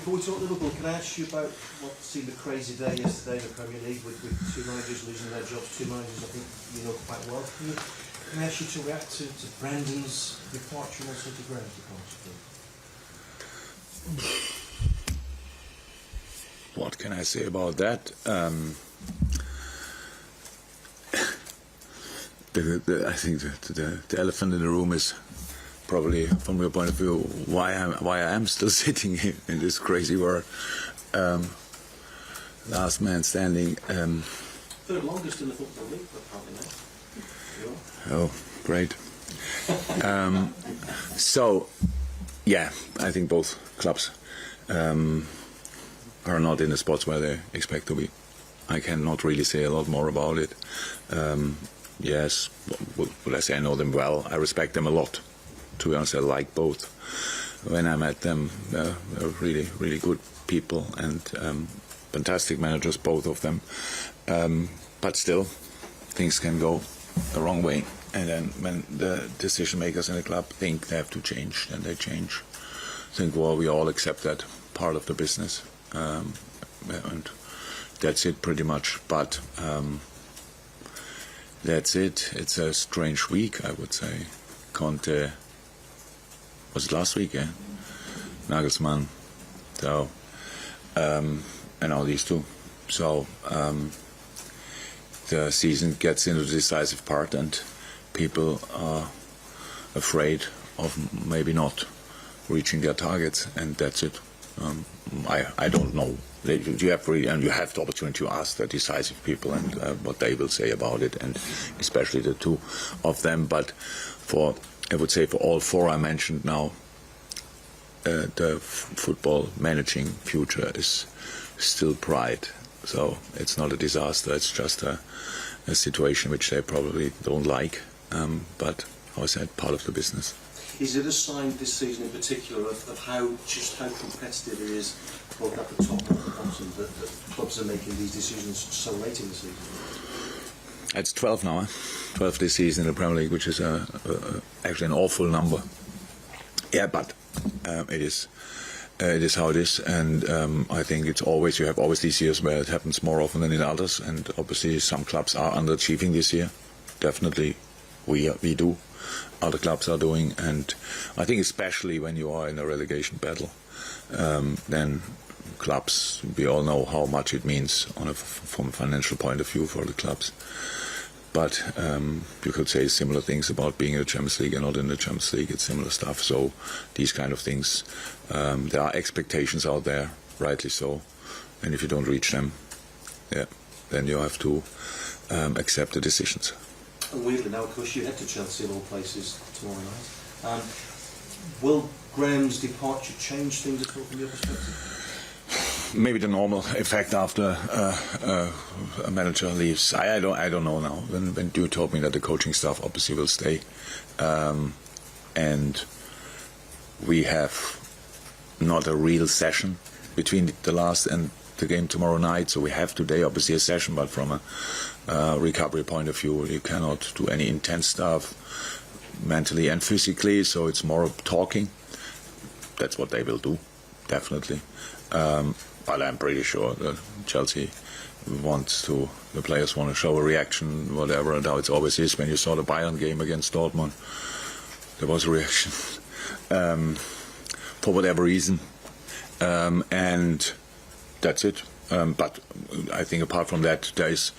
Before we talk Liverpool, can I ask you about what seemed a crazy day yesterday in the Premier League with two managers losing their jobs, two managers I think you know quite well. Can I ask you to react to Brendan's departure and also to Graham's departure, please? What can I say about that? I think the elephant in the room is probably, from your point of view, why I am still sitting in this crazy world. Last man standing. Third longest in the Football League, apparently now. Oh, great. So, yeah, I think both clubs are not in the spots where they expect to be. I cannot really say a lot more about it. Yes, would I say I know them well? I respect them a lot. To be honest, I like both. When I met them, they're really, really good people and fantastic managers, both of them. But still, things can go the wrong way. And then when the decision makers in the club think they have to change, then they change. I think, well, we all accept that part of the business. And that's it pretty much. But that's it. It's a strange week, I would say. Conte, was it last week, yeah? Nagelsmann, so, and all these two. So the season gets into the decisive part and people are afraid of maybe not reaching their targets, and that's it. I don't know. You have the opportunity to ask the decisive people and what they will say about it, and especially the two of them. But I would say for all four I mentioned now, the football managing future is still bright. So it's not a disaster. It's just a situation which they probably don't like. But I said, part of the business. Is it a sign this season in particular of how competitive it is, both at the top and at the bottom, that clubs are making these decisions so late in the season? It's 12 now, 12 this season in the Premier League, which is actually an awful number. Yeah, but it is how it is, and I think you have always these years where it happens more often than in others, and obviously some clubs are underachieving this year. Definitely, we do. Other clubs are doing, and I think especially when you are in a relegation battle, then clubs, we all know how much it means from a financial point of view for the clubs. But you could say similar things about being in the Champions League and not in the Champions League. It's similar stuff. So these kind of things, there are expectations out there, rightly so. And if you don't reach them, then you have to accept the decisions. And weirdly now, of course, you head to Chelsea of all places tomorrow night. Will Graham's departure change things at all from your perspective? Maybe the normal effect after a manager leaves. I don't know now. When you told me that the coaching staff obviously will stay, and we have not a real session between the last and the game tomorrow night, so we have today obviously a session, but from a recovery point of view, you cannot do any intense stuff mentally and physically, so it's more talking. That's what they will do, definitely. But I'm pretty sure that Chelsea the players want to show a reaction, whatever, and how it always is. When you saw the Bayern game against Dortmund, there was a reaction for whatever reason, and that's it. But I think apart from that, there is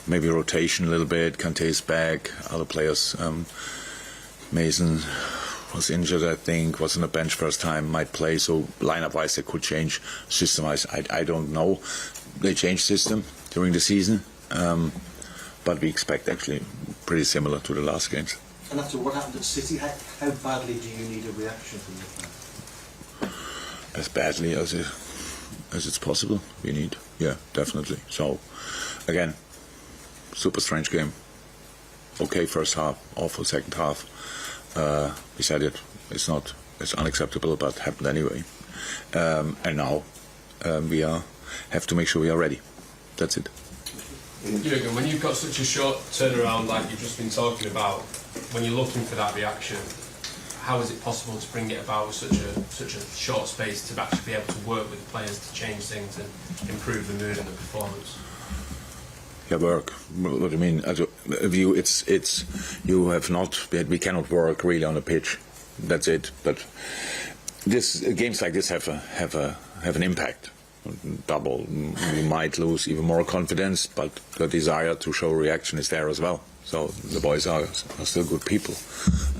maybe rotation a little bit. Kante's back, other players. Mason was injured, I think, was on the bench first time, might play, so lineup-wise they could change. System-wise, I don't know. They changed system during the season, but we expect actually pretty similar to the last games. And after what happened at City, how badly do you need a reaction from your fans? As badly as it's possible, we need, yeah, definitely. So, again, super strange game. Okay, first half, awful second half. We said it's unacceptable, but happened anyway. And now we have to make sure we are ready. That's it. Jürgen, when you've got such a short turnaround like you've just been talking about, when you're looking for that reaction, how is it possible to bring it about with such a short space to actually be able to work with the players to change things and improve the mood and the performance? Yeah, work. What do you mean? We cannot work really on a pitch. That's it. But games like this have an impact. Double. We might lose even more confidence, but the desire to show reaction is there as well. So the boys are still good people,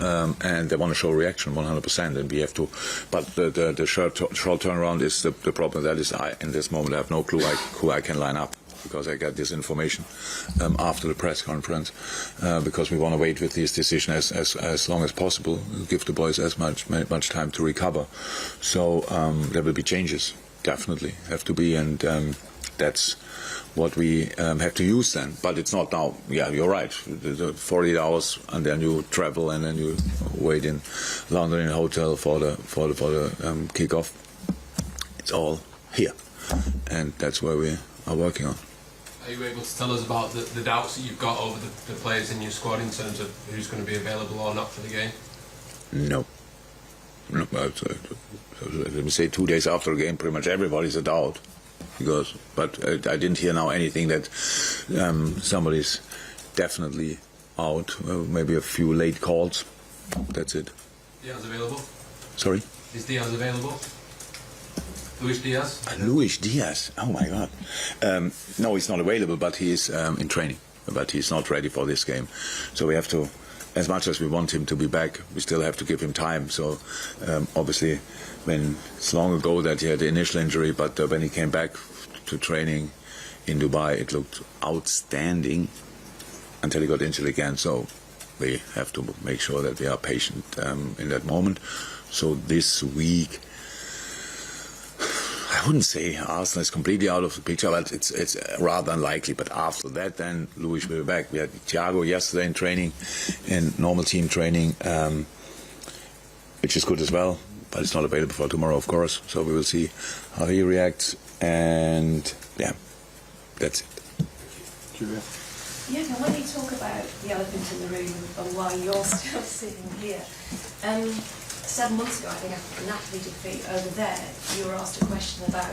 and they want to show reaction 100%. And we have to. But the short turnaround is the problem. That is, in this moment, I have no clue who I can line up, because I got this information after the press conference, because we want to wait with this decision as long as possible, give the boys as much time to recover. So there will be changes, definitely have to be, and that's what we have to use then. But it's not now. Yeah, you're right. The 48 hours, and then you travel, and then you wait in London in a hotel for the kickoff. It's all here, and that's where we are working on. Are you able to tell us about the doubts that you've got over the players in your squad in terms of who's going to be available or not for the game? No. Let me say 2 days after the game, pretty much everybody's a doubt. But I didn't hear now anything that somebody's definitely out. Maybe a few late calls. That's it. Diaz available? Sorry? Is Diaz available? Luis Diaz? Luis Diaz? Oh my God. No, he's not available, but he is in training. But he's not ready for this game. So we have to, as much as we want him to be back, we still have to give him time. So obviously, it's long ago that he had the initial injury, but when he came back to training in Dubai, it looked outstanding until he got injured again. So we have to make sure that we are patient in that moment. So this week, I wouldn't say Arsenal is completely out of the picture, but it's rather unlikely. But after that, then Luis will be back. We had Thiago yesterday in training, in normal team training, which is good as well. But it's not available for tomorrow, of course. So we will see how he reacts. And yeah, that's it. Julia. Jürgen, when you talk about the elephant in the room and why you're still sitting here, 7 months ago, I think after the Napoli defeat over there, you were asked a question about,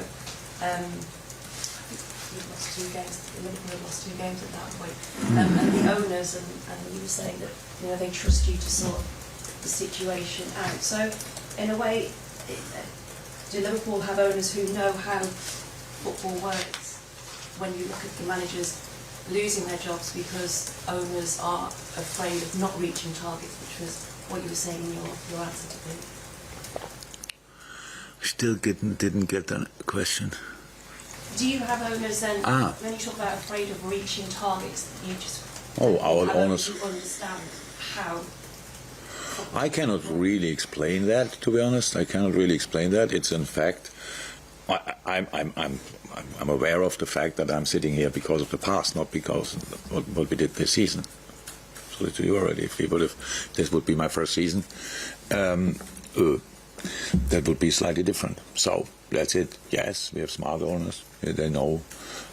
I think you've lost 2 games, Liverpool had lost 2 games at that point, and the owners, and you were saying that they trust you to sort the situation out. So, in a way, do Liverpool have owners who know how football works when you look at the managers losing their jobs because owners are afraid of not reaching targets, which was what you were saying in your answer to me? Still didn't get the question. Do you have owners then, when you talk about afraid of reaching targets, you just our owners understand how? I cannot really explain that, to be honest. I cannot really explain that. It's in fact, I'm aware of the fact that I'm sitting here because of the past, not because of what we did this season. So to you already, if this would be my first season, that would be slightly different. So that's it. Yes, we have smart owners. They know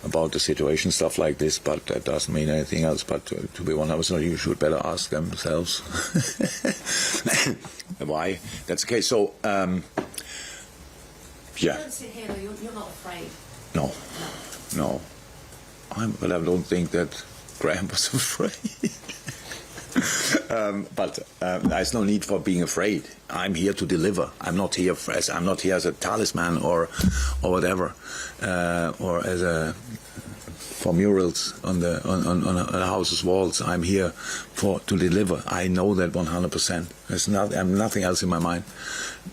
about the situation, stuff like this, but that doesn't mean anything else. But to be 100%, you should better ask themselves why that's the case. So, yeah. You don't sit here, though. You're not afraid. No. But I don't think that Graham was afraid. But there's no need for being afraid. I'm here to deliver. I'm not here as a talisman or whatever, or as for murals on a house's walls. I'm here to deliver. I know that 100%. There's nothing else in my mind.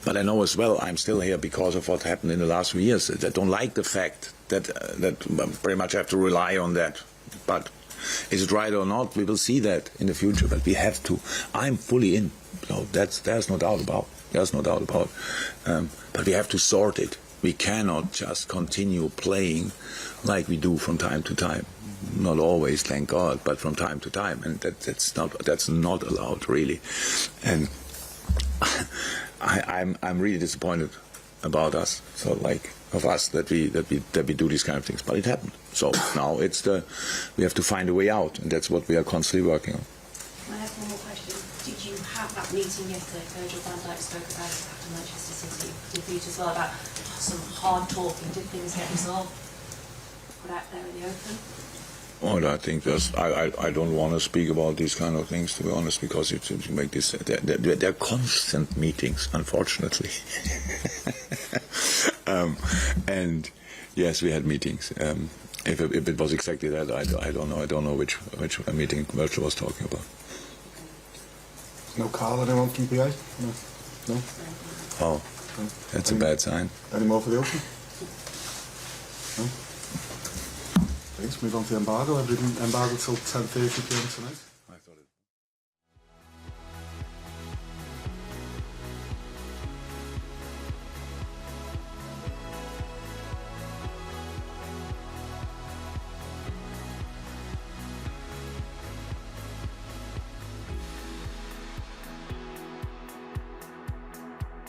But I know as well I'm still here because of what happened in the last few years. I don't like the fact that pretty much have to rely on that. But is it right or not? We will see that in the future. But we have to. I'm fully in. So there's no doubt about. But we have to sort it. We cannot just continue playing like we do from time to time. Not always, thank God, but from time to time, and that's not allowed really. And I'm really disappointed about us. So of us that we do these kind of things, but it happened. So now we have to find a way out, and that's what we are constantly working on. I have one more question. Did you have that meeting yesterday, Virgil van Dijk spoke about it after Manchester City defeat as well, about some hard talking. Did things get resolved, put out there in the open? Well, I think I don't want to speak about these kind of things, to be honest, because you make this. There are constant meetings, unfortunately. And yes, we had meetings. If it was exactly that, I don't know. I don't know which meeting Virgil was talking about. No call, anyone from PA? No? Oh, that's a bad sign. Any more for the Open? No? Let's move on to the embargo. Everything embargo till 10:30 p.m. tonight.